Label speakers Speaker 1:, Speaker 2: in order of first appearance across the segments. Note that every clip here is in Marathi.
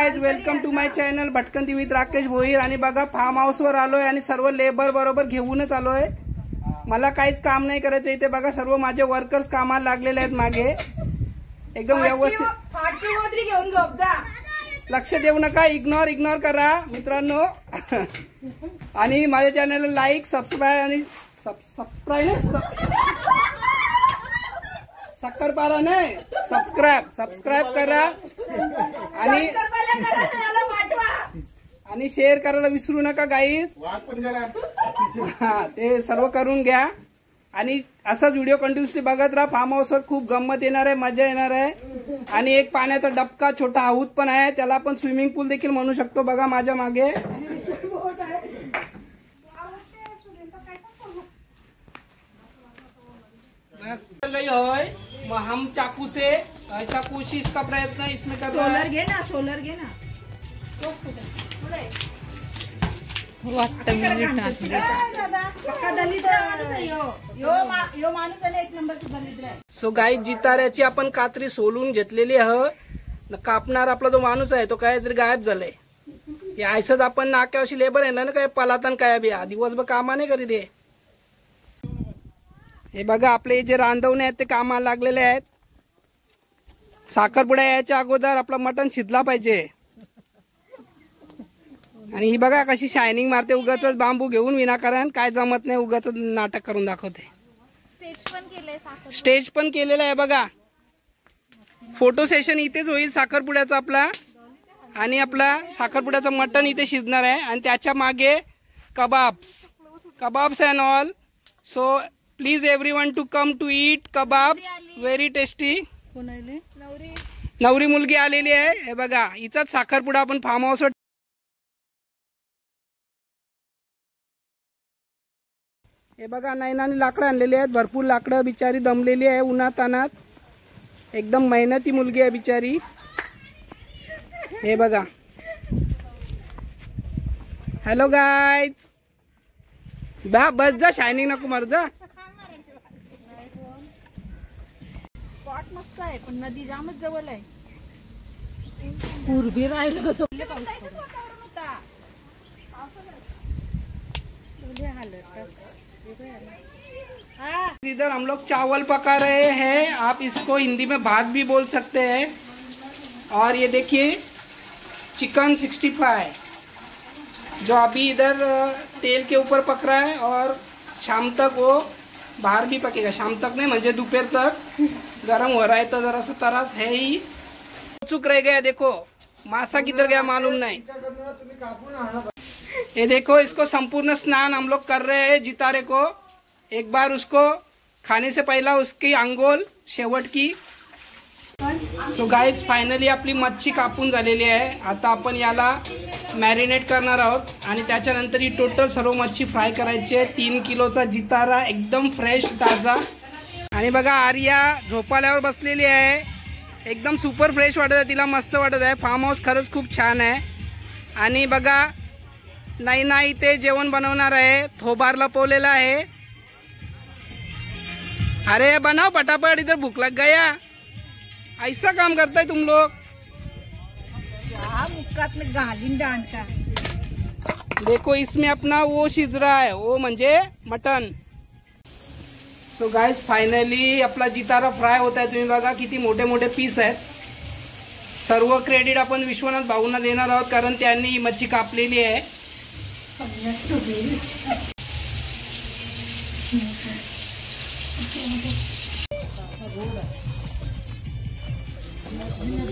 Speaker 1: Guys, welcome to my channel Bhatkanti with Rakesh Bhoir. आणि बघा फार्म हाऊस वर आलोय आणि सर्व लेबर बरोबर घेऊनच आलोय। मला काहीच काम नाही करायचं इथे। बघा सर्व माझे वर्कर्स कामाला लागलेले आहेत मागे, एकदम व्यवस्थित।
Speaker 2: घेऊन झोप जा,
Speaker 1: लक्ष देऊ नका, इग्नोर करा मित्रांनो। आणि माझ्या चॅनलला लाईक सबस्क्राईब आणि सक्करपारा नाही सबस्क्राईब करा आणि शेअर करायला विसरू नका गाईज। ते सर्व करून घ्या आणि असाच व्हिडिओ कंटिन्युअसली बघत राहा। फार्म हाऊसवर खूप गंमत येणार आहे, मजा येणार आहे। आणि एक पाण्याचा डबका छोटा हाऊस पण आहे, त्याला आपण स्विमिंग पूल देखील म्हणू शकतो। बघा माझ्या मागे हम चाकू से ऐसा कोशिश का प्रयत्न इसमें कर रहा है।
Speaker 2: सोलर घे ना
Speaker 1: सो गाईज, जिताऱ्याची आपण कात्री सोलून घेतलेली आहे। कापणार आपला जो माणूस आहे तो काहीतरी गायब झालाय। यायचंच आपण नाक्यावरची लेबर आहे ना, काय पलातन काय बी दिवसभर कामा नाही करीत आहे। हे बघा आपले जे रांधवणे आहेत ते कामाला लागलेले आहेत। साखरपुडा यायच्या अगोदर आपला मटण शिजला पाहिजे। आणि ही बघा कशी शायनिंग मारते, उगाच बांबू घेऊन विनाकारण, काय जमत नाही, उगाच नाटक करून दाखवते। स्टेज पण केलेलं आहे बघा। फोटो सेशन इथेच होईल साखरपुड्याचा आपला। आणि आपला साखरपुड्याचं मटण इथे शिजणार आहे आणि त्याच्या मागे kebabs and all. So please everyone to come to eat kebabs, very tasty. नवरी मुलगी आलेली आहे। हे बघा इथंच साखरपुडा आपण फार्म हाऊसवर। हे बघा नैनाने लाकडं आणलेली आहेत, भरपूर लाकडं। बिचारी दमलेली आहे उन्हात तानात, एकदम मेहनती मुलगी आहे बिचारी। हे बघा, हॅलो गाईज, बस जा, शायनिंग नको मारू जा।
Speaker 2: स्पॉट मस्त आहे पण नदी जामच जवळ आहे। पूर्वी राहिलं
Speaker 1: इधर हम लोग चावल पका रहे हैं, आप इसको हिंदी में भात भी बोल सकते हैं। और ये देखिए चिकन 65 जो अभी इधर तेल के ऊपर पक रहा है और शाम तक वो बाहर भी पकेगा। शाम तक नहीं म्हणजे दोपहर तक गरम हो रहा है। तो जरा सा तरास है ही, चुक रह गया। देखो मासा किधर गया मालूम नहीं। ये देखो इसको संपूर्ण स्नान हम लोग कर रहे हैं जितारे को। एक बार उसको खाने से पहला उसकी अंघोल शेवट की। सो गाइज, फायनली आपली मच्छी कापून झालेली आहे। आता आपण याला मॅरिनेट करणार आहोत आणि त्याच्यानंतर ही टोटल सर्व मच्छी फ्राय करायची आहे। 3 किलोचा जितारा एकदम फ्रेश ताजा। आणि बघा आर्या झोपाल्यावर बसलेली आहे, एकदम सुपर फ्रेश वाटत आहे, तिला मस्त वाटत आहे। फार्म हाऊस खरंच खूप छान आहे। आणि बघा नैना इथे जेवण बनवणार आहे, थोबार लपवलेला आहे। अरे बनाओ फटाफट, इधर भूख लग गया। ऐसा काम करता है तुम लोग।
Speaker 2: मुक्कात में गालिन डांटा।
Speaker 1: देखो इसमें अपना वो शिज रहा है, वो म्हणजे मटन। सो गाइस, फायनली आपला जितारा फ्राय होत आहे। तुम्ही बघा किती मोठे मोठे पीस आहेत। सर्व क्रेडिट आपण विश्वनाथ भाऊंना देणार आहोत, कारण त्यांनी ही मच्छी कापलेली आहे।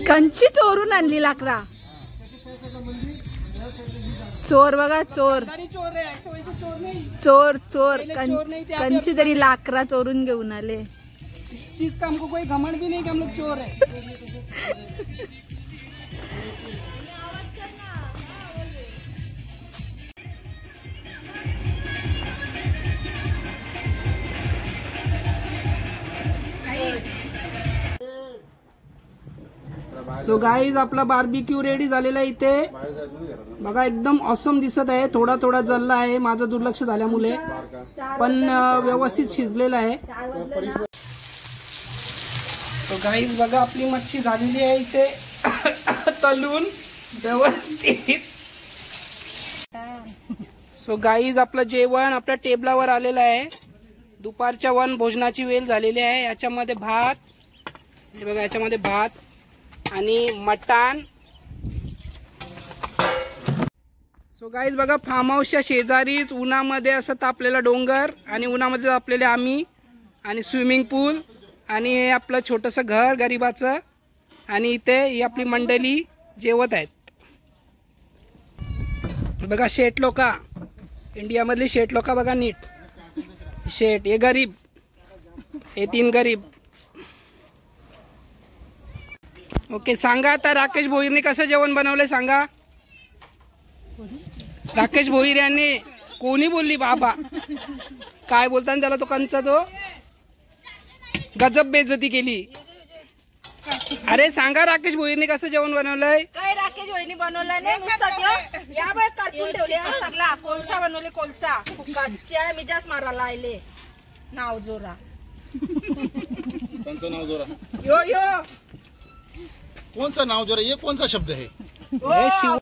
Speaker 2: कंची चोरून आणली लाकडा। चोर बघा, चोर चोर चोर कंची तरी लाकडा चोरून घेऊन आले।
Speaker 1: इस चीज का हमको कोई घमंड भी नहीं कि हम लोग चोर है। सो गाईज, आपला बार्बिक्यू रेडी झालेला आहे इथे। बघा एकदम ऑसम दिसत आहे। थोडा थोडा जळला आहे, माझं दुर्लक्ष झाल्यामुळे, पण व्यवस्थित शिजलेला आहे। तो गाईज बघा आपली मच्छी झालेली आहे इथे तलून। व्यवस्थित. सो गाईज आपलं जेवण आपल्या टेबलावर आलेलं आहे. दुपारच्या भोजनाची वेळ झालेली आहे. याच्यामध्ये भात, हे बघा, याच्यामध्ये भात आणि मटण. सो गाईज बघा, फार्म हाऊसच्या शेजारीच उन्हामध्ये असं तापलेला डोंगर आणि उन्हामध्ये तापलेले आम्ही आणि स्विमिंग पूल आणि हे आपलं छोटंसं घर गरिबाचं आणि इथे ही आपली मंडळी जेवत आहेत. बघा शेठ लोका, इंडियामधली शेठ लोका बघा नीट. शेठ हे गरीब, हे 3 गरीब. ओके, सांगा आता राकेश भोईरने कसं जेवण बनवलंय सांगा. राकेश भोईर यांनी, कोणी बोलली बाबा, काय बोलता त्याला तो कंचा, तो गजब बेइज्जती केली. अरे सांगा राकेश भोईरने कसं जेवण बनवलंय.
Speaker 2: काय राकेश वहिनी बनवला नाही, नुसतं या बाय काढून ठेवले सगळा. कोळसा बनवले, कोळसा फुकटच्या मिजाज मारायला आले. नाव जोरा,
Speaker 3: कौन सा नाव जोरा,
Speaker 2: यो यो
Speaker 3: कौन सा नाव जोरा, ये कौन सा शब्द है.
Speaker 1: हे शिव.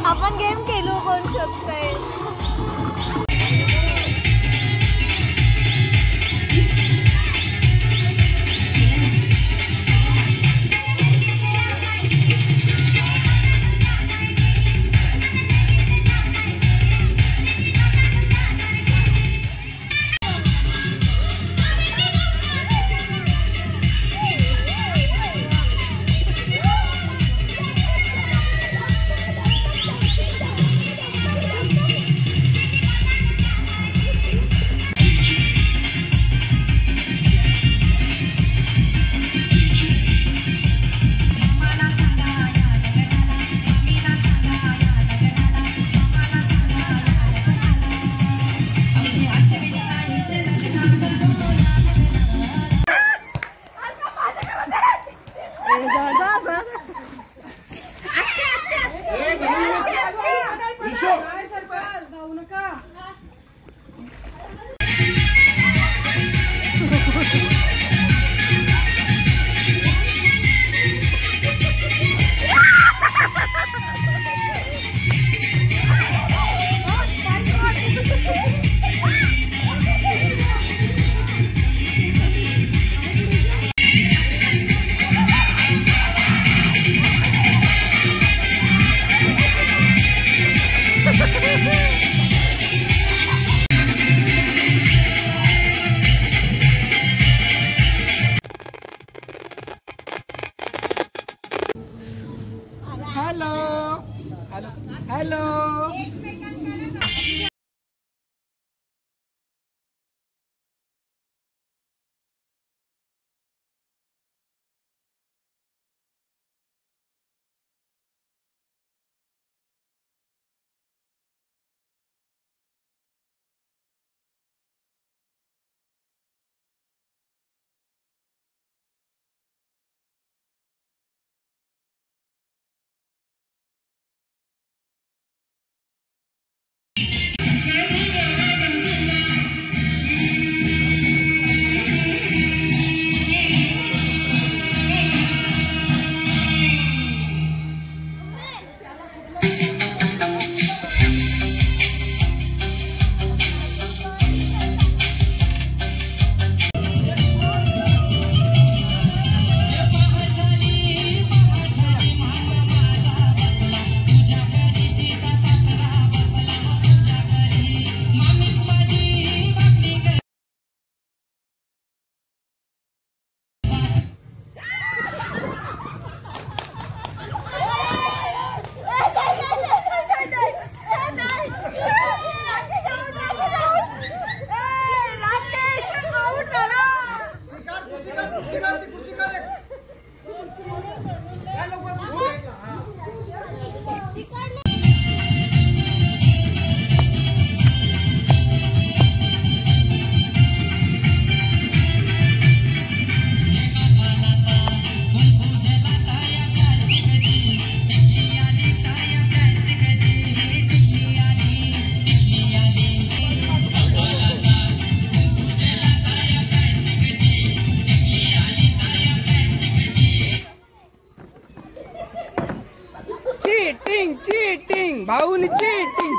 Speaker 2: आपण गेम खेळू, कोण शकतंय.
Speaker 1: चीटिंग भाऊनी चीटिंग.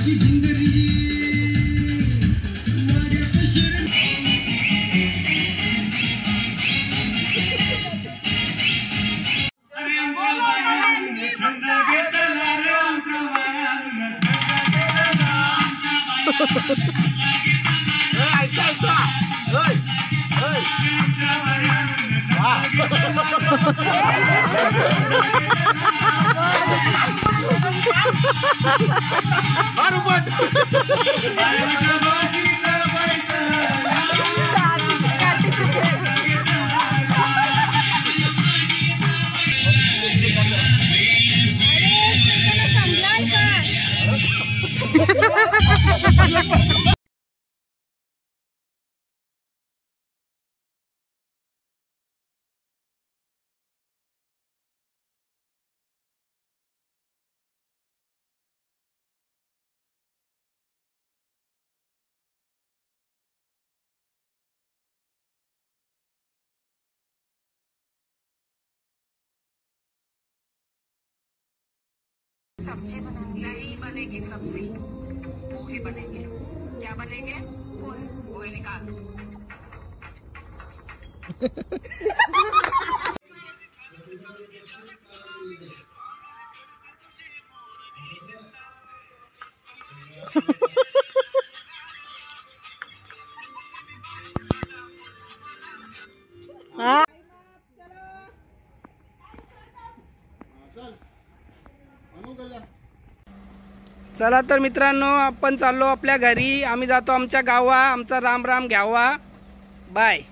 Speaker 4: सब्जी नहीं बनेगी, सब्जी पोहे बनेंगे। क्या बनेंगे? पोहे निकाल दो।
Speaker 1: चला तर मित्रांनो, आपण चाललो आपल्या घरी. आम्ही जातो आमच्या गावा. आमचा राम राम घ्यावा. बाय.